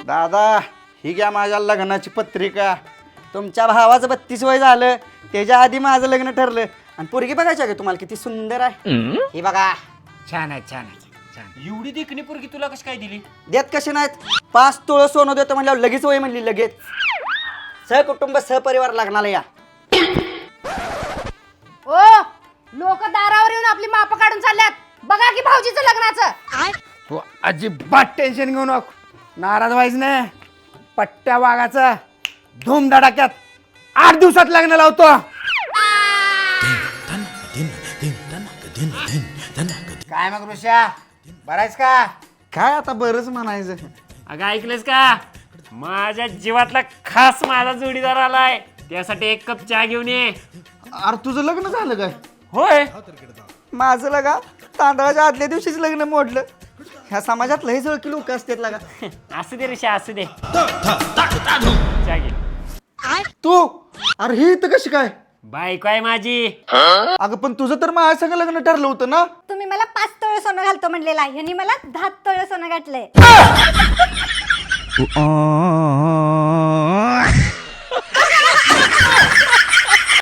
दादा ही घ्या माझ्या लग्नाची पत्रिका. तुमच्या भावाचं 32 वय झालं, त्याच्या आधी माझं लग्न ठरलं आणि पोरगी बघायची का तुम्हाला किती सुंदर आहे. ही बघा. छान आहे छान आहे छान. एवढी देखणी पोरगी तुला कशी काय दिली? देत कसे नाहीत, 5 तोळं सोनं देतो म्हणल्यावर लगेच वय म्हणली लगेच. सहकुटुंब सहपरिवार लग्नाला या. ओ लोक दारावर येऊन आपली माप काढून चालल्यात. बघा की भाऊजीचं लग्नाचं. तू अजिबात टेन्शन घेऊ नको, नाराज व्हायच नाही. पट्ट्या वाघाचा धूमधडाक्यात 8 दिवसात लग्न लावतो. काय मग ऋषा, बरायस का? काय आता बरंच म्हणायचं. अगं ऐकलंस का, माझ्या जीवातला खास माझा जोडीदार आलाय, त्यासाठी 1 कप चहा घेऊन ये. अरे तुझं लग्न झालं काय? होय. माझं लगा तांदळाच्या आदल्या दिवशीच लग्न मोडलं. ह्या समाजात लय जळकी लोक असतात लगा. असू दे ऋषा असू दे, चहा घे. तू अरे ही इथं कशी काय? बायको आहे माझी. अगं पण तुझं तर माझ्या सगळं लग्न ठरलं होतं ना. तुम्ही मला 5 तोळे सोनं घालतो म्हणलेला, ह्यांनी मला 10 तोळे सोनं घातलंय.